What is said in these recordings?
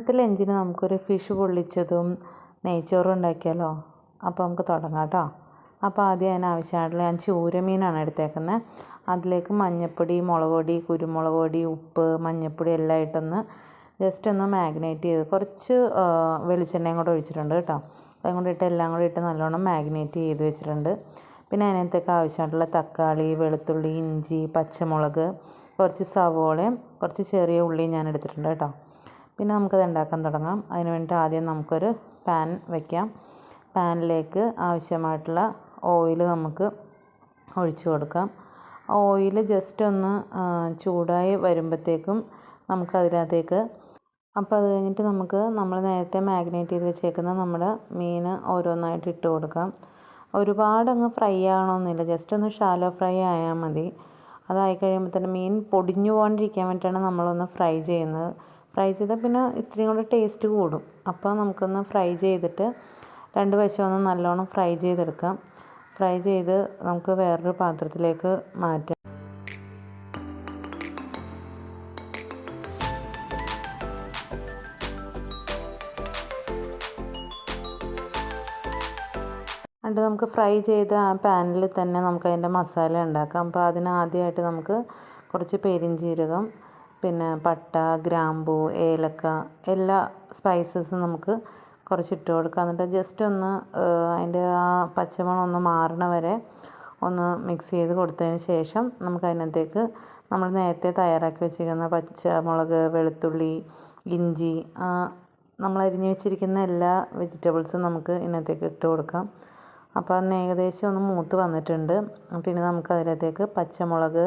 ഇന്നത്തെ ലഞ്ചിന് നമുക്കൊരു ഫിഷ് പൊള്ളിച്ചതും നെയ്ച്ചോറും ഉണ്ടാക്കിയാലോ. അപ്പോൾ നമുക്ക് തുടങ്ങാം കേട്ടോ. അപ്പോൾ ആദ്യം അതിനാവശ്യമായിട്ടുള്ള ഞാൻ ചൂരമീനാണ് എടുത്തേക്കുന്നത്. അതിലേക്ക് മഞ്ഞൾപ്പൊടി, മുളക് പൊടി, കുരുമുളക് പൊടി, ഉപ്പ്, മഞ്ഞൾപ്പൊടി എല്ലാം ഇട്ടൊന്ന് ജസ്റ്റ് ഒന്ന് മാഗ്നേറ്റ് ചെയ്ത് കുറച്ച് വെളിച്ചെണ്ണയും കൂടെ ഒഴിച്ചിട്ടുണ്ട് കേട്ടോ. അതും കൂടി ഇട്ട് എല്ലാം കൂടി ഇട്ട് നല്ലോണം മാഗ്നേറ്റ് ചെയ്ത് വെച്ചിട്ടുണ്ട്. പിന്നെ അതിനകത്തേക്ക് ആവശ്യമായിട്ടുള്ള തക്കാളി, വെളുത്തുള്ളി, ഇഞ്ചി, പച്ചമുളക്, കുറച്ച് സവോളയും കുറച്ച് ചെറിയ ഉള്ളിയും ഞാൻ എടുത്തിട്ടുണ്ട് കേട്ടോ. പിന്നെ നമുക്കത് ഉണ്ടാക്കാൻ തുടങ്ങാം. അതിന് വേണ്ടിയിട്ട് ആദ്യം നമുക്കൊരു പാൻ വയ്ക്കാം. പാനിലേക്ക് ആവശ്യമായിട്ടുള്ള ഓയിൽ നമുക്ക് ഒഴിച്ചു കൊടുക്കാം. ഓയിൽ ജസ്റ്റ് ഒന്ന് ചൂടായി വരുമ്പോഴത്തേക്കും നമുക്കതിനകത്തേക്ക് അത് കഴിഞ്ഞിട്ട് നമ്മൾ നേരത്തെ മാഗ്നേറ്റ് ചെയ്ത് വെച്ചേക്കുന്ന നമ്മുടെ മീൻ ഓരോന്നായിട്ട് ഇട്ട് കൊടുക്കാം. ഒരുപാടങ്ങ് ഫ്രൈ ആകണമെന്നില്ല, ജസ്റ്റ് ഒന്ന് ഷാലോ ഫ്രൈ ആയാൽ മതി. അതായി കഴിയുമ്പോൾ തന്നെ മീൻ പൊടിഞ്ഞു പോകാണ്ടിരിക്കാൻ വേണ്ടിയിട്ടാണ് നമ്മളൊന്ന് ഫ്രൈ ചെയ്യുന്നത്. ഫ്രൈ ചെയ്താൽ പിന്നെ ഇത്രയും കൂടെ ടേസ്റ്റ് കൂടും. അപ്പോൾ നമുക്കൊന്ന് ഫ്രൈ ചെയ്തിട്ട് രണ്ട് വശം ഒന്ന് നല്ലോണം ഫ്രൈ ചെയ്തെടുക്കാം. ഫ്രൈ ചെയ്ത് നമുക്ക് വേറൊരു പാത്രത്തിലേക്ക് മാറ്റാം. എന്നിട്ട് നമുക്ക് ഫ്രൈ ചെയ്ത ആ പാനിൽ തന്നെ നമുക്കതിൻ്റെ മസാല ഉണ്ടാക്കാം. അപ്പോൾ അതിനാദ്യമായിട്ട് നമുക്ക് കുറച്ച് പെരിഞ്ജീരകം, പിന്നെ പട്ട, ഗ്രാമ്പൂ, ഏലക്ക എല്ലാ സ്പൈസസും നമുക്ക് കുറച്ചിട്ട് കൊടുക്കാം. എന്നിട്ട് ജസ്റ്റ് ഒന്ന് അതിൻ്റെ ആ പച്ചമണം ഒന്ന് മാറണ വരെ ഒന്ന് മിക്സ് ചെയ്ത് കൊടുത്തതിന് ശേഷം നമുക്കതിനകത്തേക്ക് നമ്മൾ നേരത്തെ തയ്യാറാക്കി വെച്ചിരിക്കുന്ന പച്ചമുളക്, വെളുത്തുള്ളി, ഇഞ്ചി, നമ്മൾ അരിഞ്ഞ് വെച്ചിരിക്കുന്ന എല്ലാ വെജിറ്റബിൾസും നമുക്ക് ഇതിനകത്തേക്ക് ഇട്ട് കൊടുക്കാം. അപ്പോൾ അന്ന് ഏകദേശം ഒന്ന് മൂത്ത് വന്നിട്ടുണ്ട്. പിന്നെ നമുക്ക് അതിനകത്തേക്ക് പച്ചമുളക്,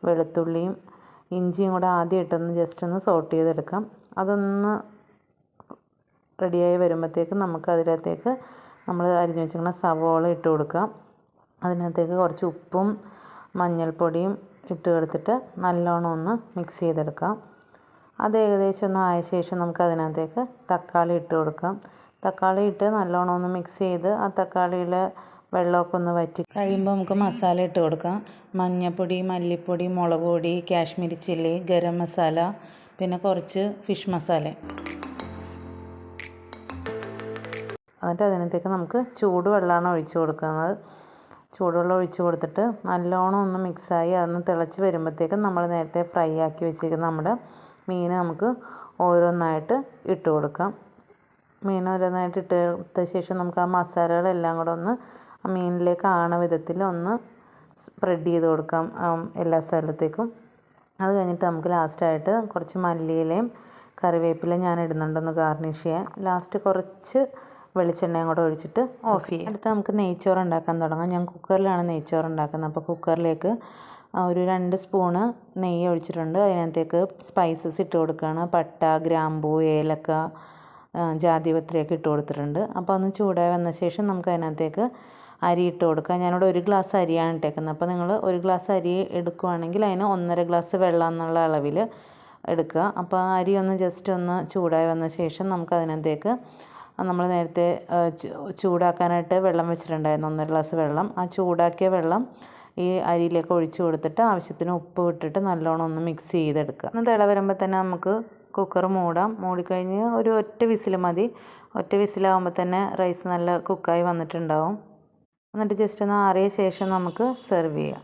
വെളുത്തുള്ളിയും ഇഞ്ചിയും കൂടെ ആദ്യം ഇട്ടൊന്ന് ജസ്റ്റ് ഒന്ന് സോട്ട് ചെയ്തെടുക്കാം. അതൊന്ന് റെഡിയായി വരുമ്പോഴത്തേക്കും നമുക്ക് അതിനകത്തേക്ക് നമ്മൾ അരിഞ്ഞ് വെച്ചിരിക്കുന്ന സവോള ഇട്ട് കൊടുക്കാം. അതിനകത്തേക്ക് കുറച്ച് ഉപ്പും മഞ്ഞൾപ്പൊടിയും ഇട്ട് കൊടുത്തിട്ട് നല്ലോണം ഒന്ന് മിക്സ് ചെയ്തെടുക്കാം. അത് ഏകദേശം ഒന്ന് ആയ ശേഷം നമുക്ക് അതിനകത്തേക്ക് തക്കാളി ഇട്ട് കൊടുക്കാം. തക്കാളി ഇട്ട് നല്ലോണം ഒന്ന് മിക്സ് ചെയ്ത് ആ തക്കാളിയിലെ വെള്ളമൊക്കെ ഒന്ന് വറ്റി കഴിയുമ്പോൾ നമുക്ക് മസാല ഇട്ട് കൊടുക്കാം. മഞ്ഞൾപ്പൊടി, മല്ലിപ്പൊടി, മുളക് പൊടി, കാശ്മീരി ചില്ലി, ഗരം മസാല, പിന്നെ കുറച്ച് ഫിഷ് മസാല. എന്നിട്ട് അതിനകത്തേക്ക് നമുക്ക് ചൂടുവെള്ളമാണ് ഒഴിച്ച് കൊടുക്കുന്നത്. ചൂടുവെള്ളം ഒഴിച്ച് കൊടുത്തിട്ട് നല്ലോണം ഒന്ന് മിക്സായി അതൊന്ന് തിളച്ച് വരുമ്പോഴത്തേക്കും നമ്മൾ നേരത്തെ ഫ്രൈ ആക്കി വെച്ചിരിക്കുന്ന നമ്മുടെ മീൻ നമുക്ക് ഓരോന്നായിട്ട് ഇട്ട് കൊടുക്കാം. മീൻ ഓരോന്നായിട്ട് ഇട്ട് കൊടുത്ത ശേഷം നമുക്ക് ആ മസാലകളെല്ലാം കൂടെ ഒന്ന് ആ മീനിലേക്ക് ആവണ വിധത്തിൽ ഒന്ന് സ്പ്രെഡ് ചെയ്ത് കൊടുക്കാം എല്ലാ സ്ഥലത്തേക്കും. അത് കഴിഞ്ഞിട്ട് നമുക്ക് ലാസ്റ്റായിട്ട് കുറച്ച് മല്ലിയിലയും കറിവേപ്പിലയും ഞാൻ ഇടുന്നുണ്ടെന്ന് ഗാർണിഷ് ചെയ്യാൻ. ലാസ്റ്റ് കുറച്ച് വെളിച്ചെണ്ണയും കൂടെ ഒഴിച്ചിട്ട് ഓഫ് ചെയ്യാം. അടുത്ത് നമുക്ക് നെയ്ച്ചോറ് ഉണ്ടാക്കാൻ തുടങ്ങാം. ഞാൻ കുക്കറിലാണ് നെയ്ച്ചോറ് ഉണ്ടാക്കുന്നത്. അപ്പോൾ കുക്കറിലേക്ക് ഒരു 2 സ്പൂണ് നെയ്യ് ഒഴിച്ചിട്ടുണ്ട്. അതിനകത്തേക്ക് സ്പൈസസ് ഇട്ട് കൊടുക്കുകയാണ്. പട്ട, ഗ്രാമ്പൂ, ഏലക്ക, ജാതിപത്രിയൊക്കെ ഇട്ട് കൊടുത്തിട്ടുണ്ട്. അപ്പോൾ ഒന്ന് ചൂടായി വന്ന ശേഷം നമുക്ക് അതിനകത്തേക്ക് അരി ഇട്ട് കൊടുക്കാം. ഞാനിവിടെ 1 ഗ്ലാസ് അരിയാണ് ഇട്ടേക്കുന്നത്. അപ്പോൾ നിങ്ങൾ 1 ഗ്ലാസ് അരി എടുക്കുകയാണെങ്കിൽ അതിന് 1.5 ഗ്ലാസ് വെള്ളം എന്നുള്ള അളവിൽ എടുക്കുക. അപ്പോൾ ആ അരി ഒന്ന് ജസ്റ്റ് ഒന്ന് ചൂടായി വന്ന ശേഷം നമുക്ക് അതിനകത്തേക്ക് നമ്മൾ നേരത്തെ ചൂടാക്കാനായിട്ട് വെള്ളം വെച്ചിട്ടുണ്ടായിരുന്നു 1.5 ഗ്ലാസ് വെള്ളം. ആ ചൂടാക്കിയ വെള്ളം ഈ അരിയിലേക്ക് ഒഴിച്ച് കൊടുത്തിട്ട് ആവശ്യത്തിന് ഉപ്പ് ഇട്ടിട്ട് നല്ലോണം ഒന്ന് മിക്സ് ചെയ്തെടുക്കുക. ഒന്ന് തിള വരുമ്പോൾ തന്നെ നമുക്ക് കുക്കർ മൂടാം. മൂടിക്കഴിഞ്ഞ് ഒരു ഒറ്റ വിസിൽ മതി. ഒറ്റ വിസിലാകുമ്പോൾ തന്നെ റൈസ് നല്ല കുക്കായി വന്നിട്ടുണ്ടാവും. എന്നിട്ട് ജസ്റ്റ് ഒന്ന് ആറിയ ശേഷം നമുക്ക് സെർവ് ചെയ്യാം.